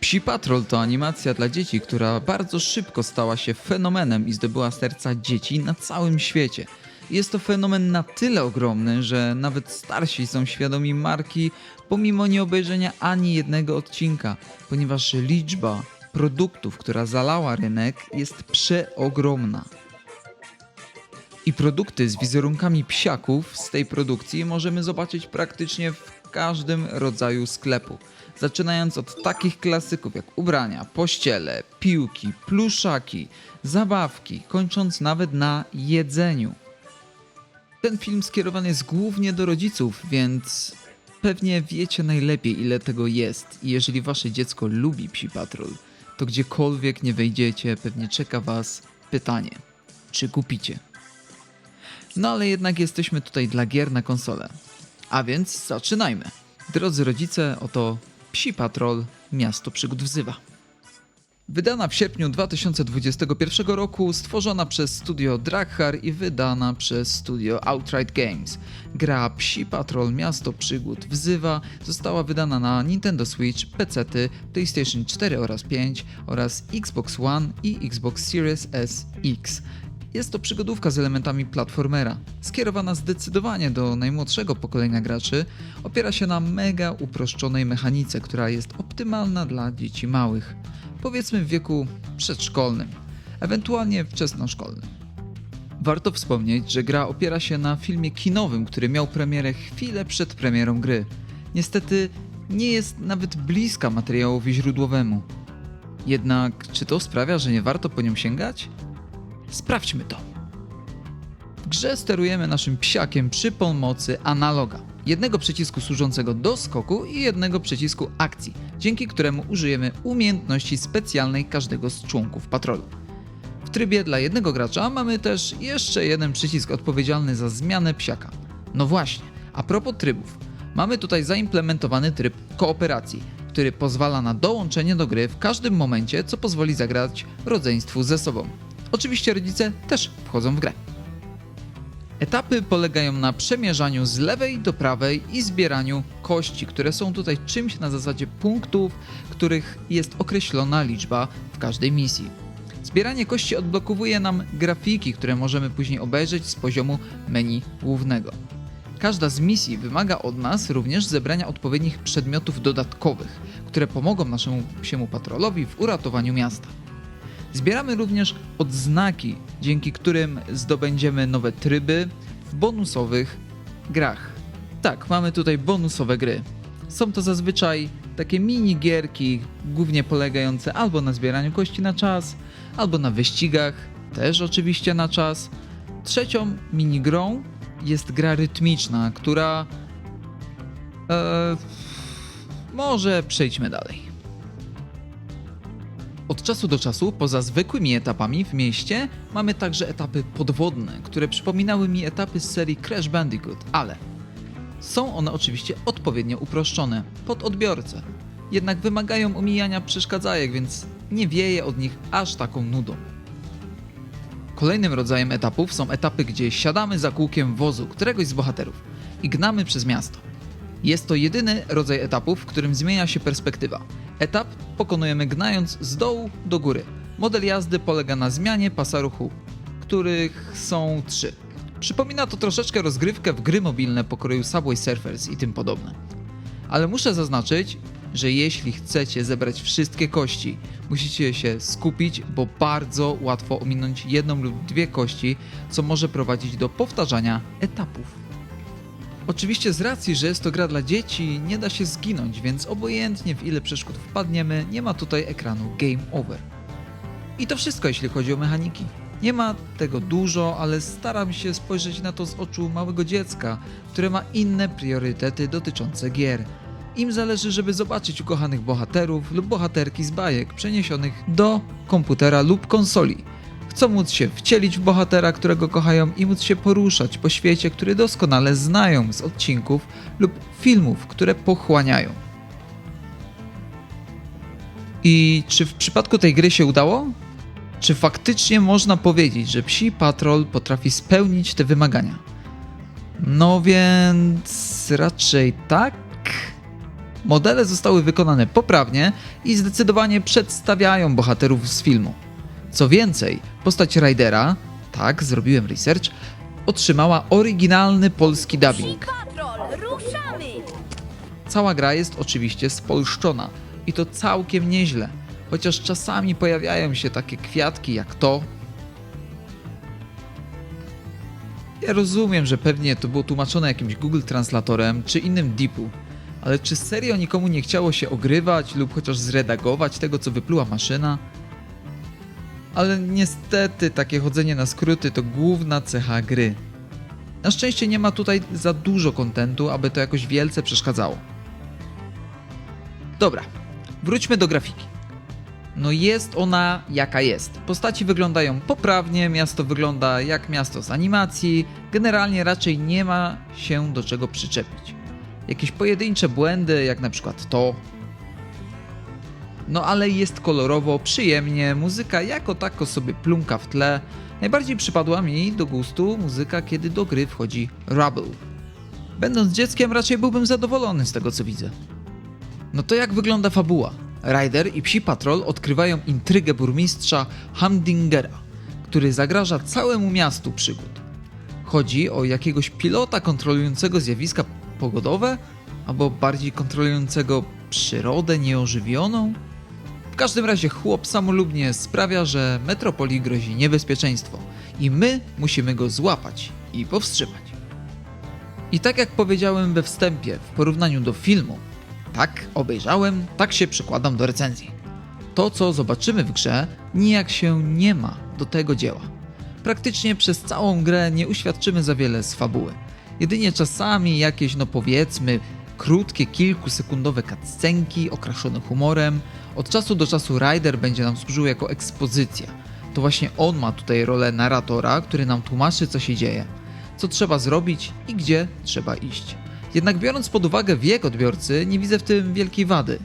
Psi Patrol to animacja dla dzieci, która bardzo szybko stała się fenomenem i zdobyła serca dzieci na całym świecie. Jest to fenomen na tyle ogromny, że nawet starsi są świadomi marki pomimo nieobejrzenia ani jednego odcinka, ponieważ liczba produktów, która zalała rynek, jest przeogromna. I produkty z wizerunkami psiaków z tej produkcji możemy zobaczyć praktycznie w każdym rodzaju sklepu. Zaczynając od takich klasyków jak ubrania, pościele, piłki, pluszaki, zabawki, kończąc nawet na jedzeniu. Ten film skierowany jest głównie do rodziców, więc pewnie wiecie najlepiej, ile tego jest. I jeżeli wasze dziecko lubi Psi Patrol, to gdziekolwiek nie wejdziecie, pewnie czeka was pytanie, czy kupicie? No ale jednak jesteśmy tutaj dla gier na konsolę. A więc zaczynajmy. Drodzy rodzice, oto Psi Patrol Miasto Przygód wzywa. Wydana w sierpniu 2021 roku, stworzona przez studio Draghar i wydana przez studio Outright Games. Gra Psi Patrol Miasto Przygód wzywa została wydana na Nintendo Switch, PC-ty, PlayStation 4 oraz 5 oraz Xbox One i Xbox Series S X. Jest to przygodówka z elementami platformera. Skierowana zdecydowanie do najmłodszego pokolenia graczy, opiera się na mega uproszczonej mechanice, która jest optymalna dla dzieci małych. Powiedzmy w wieku przedszkolnym, ewentualnie wczesnoszkolnym. Warto wspomnieć, że gra opiera się na filmie kinowym, który miał premierę chwilę przed premierą gry. Niestety nie jest nawet bliska materiałowi źródłowemu. Jednak czy to sprawia, że nie warto po nią sięgać? Sprawdźmy to. W grze sterujemy naszym psiakiem przy pomocy analoga. Jednego przycisku służącego do skoku i jednego przycisku akcji, dzięki któremu użyjemy umiejętności specjalnej każdego z członków patrolu. W trybie dla jednego gracza mamy też jeszcze jeden przycisk odpowiedzialny za zmianę psiaka. No właśnie, a propos trybów. Mamy tutaj zaimplementowany tryb kooperacji, który pozwala na dołączenie do gry w każdym momencie, co pozwoli zagrać rodzeństwu ze sobą. Oczywiście rodzice też wchodzą w grę. Etapy polegają na przemierzaniu z lewej do prawej i zbieraniu kości, które są tutaj czymś na zasadzie punktów, których jest określona liczba w każdej misji. Zbieranie kości odblokowuje nam grafiki, które możemy później obejrzeć z poziomu menu głównego. Każda z misji wymaga od nas również zebrania odpowiednich przedmiotów dodatkowych, które pomogą naszemu psiemu patrolowi w uratowaniu miasta. Zbieramy również odznaki, dzięki którym zdobędziemy nowe tryby w bonusowych grach. Tak, mamy tutaj bonusowe gry. Są to zazwyczaj takie mini gierki, głównie polegające albo na zbieraniu kości na czas, albo na wyścigach, też oczywiście na czas. Trzecią minigrą jest gra rytmiczna, która... może przejdźmy dalej. Od czasu do czasu, poza zwykłymi etapami w mieście, mamy także etapy podwodne, które przypominały mi etapy z serii Crash Bandicoot, ale są one oczywiście odpowiednio uproszczone pod odbiorcę. Jednak wymagają omijania przeszkadzajek, więc nie wieje od nich aż taką nudą. Kolejnym rodzajem etapów są etapy, gdzie siadamy za kółkiem wozu któregoś z bohaterów i gnamy przez miasto. Jest to jedyny rodzaj etapu, w którym zmienia się perspektywa. Etap pokonujemy gnając z dołu do góry. Model jazdy polega na zmianie pasa ruchu, których są 3. Przypomina to troszeczkę rozgrywkę w gry mobilne pokroju Subway Surfers i tym podobne. Ale muszę zaznaczyć, że jeśli chcecie zebrać wszystkie kości, musicie się skupić, bo bardzo łatwo ominąć jedną lub dwie kości, co może prowadzić do powtarzania etapów. Oczywiście z racji, że jest to gra dla dzieci, nie da się zginąć, więc obojętnie w ile przeszkód wpadniemy, nie ma tutaj ekranu Game Over. I to wszystko jeśli chodzi o mechaniki. Nie ma tego dużo, ale staram się spojrzeć na to z oczu małego dziecka, które ma inne priorytety dotyczące gier. Im zależy, żeby zobaczyć ukochanych bohaterów lub bohaterki z bajek przeniesionych do komputera lub konsoli. Chcą móc się wcielić w bohatera, którego kochają i móc się poruszać po świecie, który doskonale znają z odcinków lub filmów, które pochłaniają. I czy w przypadku tej gry się udało? Czy faktycznie można powiedzieć, że Psi Patrol potrafi spełnić te wymagania? No więc raczej tak. Modele zostały wykonane poprawnie i zdecydowanie przedstawiają bohaterów z filmu. Co więcej, postać Rydera, tak, zrobiłem research, otrzymała oryginalny polski dubbing. Patrol, ruszamy! Cała gra jest oczywiście spolszczona i to całkiem nieźle, chociaż czasami pojawiają się takie kwiatki jak to. Ja rozumiem, że pewnie to było tłumaczone jakimś Google Translatorem czy innym dipu, ale czy serio nikomu nie chciało się ogrywać lub chociaż zredagować tego, co wypluła maszyna? Ale niestety takie chodzenie na skróty to główna cecha gry. Na szczęście nie ma tutaj za dużo kontentu, aby to jakoś wielce przeszkadzało. Dobra, wróćmy do grafiki. No jest ona jaka jest. Postaci wyglądają poprawnie, miasto wygląda jak miasto z animacji, generalnie raczej nie ma się do czego przyczepić. Jakieś pojedyncze błędy, jak na przykład to. No ale jest kolorowo, przyjemnie, muzyka jako tako sobie plumka w tle. Najbardziej przypadła mi do gustu muzyka, kiedy do gry wchodzi Rubble. Będąc dzieckiem raczej byłbym zadowolony z tego, co widzę. No to jak wygląda fabuła? Ryder i Psi Patrol odkrywają intrygę burmistrza Humdingera, który zagraża całemu miastu przygód. Chodzi o jakiegoś pilota kontrolującego zjawiska pogodowe, albo bardziej kontrolującego przyrodę nieożywioną? W każdym razie chłop samolubnie sprawia, że metropolii grozi niebezpieczeństwo i my musimy go złapać i powstrzymać. I tak jak powiedziałem we wstępie, w porównaniu do filmu, tak obejrzałem, tak się przykładam do recenzji. To, co zobaczymy w grze, nijak się nie ma do tego dzieła. Praktycznie przez całą grę nie uświadczymy za wiele z fabuły. Jedynie czasami jakieś, no powiedzmy, krótkie, kilkusekundowe cutscenki okraszone humorem. Od czasu do czasu Ryder będzie nam służył jako ekspozycja. To właśnie on ma tutaj rolę narratora, który nam tłumaczy, co się dzieje, co trzeba zrobić i gdzie trzeba iść. Jednak biorąc pod uwagę wiek odbiorcy, nie widzę w tym wielkiej wady.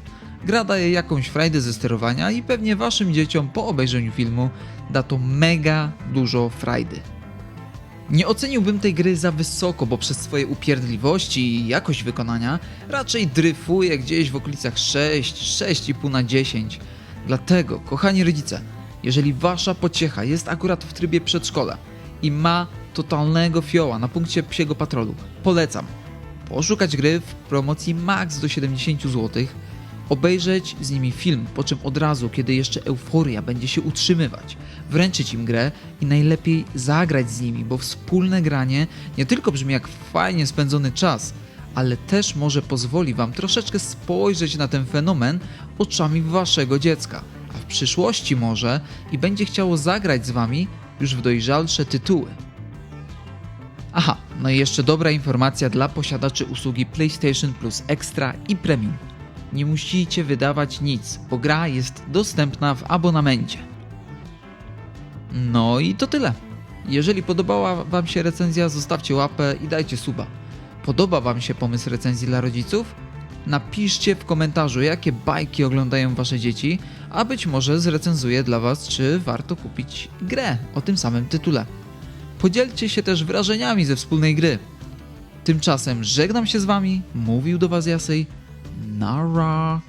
Gra daje jakąś frajdę ze sterowania i pewnie waszym dzieciom po obejrzeniu filmu da to mega dużo frajdy. Nie oceniłbym tej gry za wysoko, bo przez swoje upierdliwości i jakość wykonania raczej dryfuje gdzieś w okolicach 6, 6,5 na 10. Dlatego, kochani rodzice, jeżeli wasza pociecha jest akurat w trybie przedszkola i ma totalnego fioła na punkcie Psiego Patrolu, polecam poszukać gry w promocji max do 70 zł, obejrzeć z nimi film, po czym od razu, kiedy jeszcze euforia będzie się utrzymywać, wręczyć im grę i najlepiej zagrać z nimi, bo wspólne granie nie tylko brzmi jak fajnie spędzony czas, ale też może pozwoli wam troszeczkę spojrzeć na ten fenomen oczami waszego dziecka, a w przyszłości może i będzie chciało zagrać z wami już w dojrzalsze tytuły. Aha, no i jeszcze dobra informacja dla posiadaczy usługi PlayStation Plus Extra i Premium. Nie musicie wydawać nic, bo gra jest dostępna w abonamencie. No i to tyle. Jeżeli podobała wam się recenzja, zostawcie łapę i dajcie suba. Podoba wam się pomysł recenzji dla rodziców? Napiszcie w komentarzu, jakie bajki oglądają wasze dzieci, a być może zrecenzuję dla was, czy warto kupić grę o tym samym tytule. Podzielcie się też wrażeniami ze wspólnej gry. Tymczasem żegnam się z wami, mówił do was Jasej. Nara.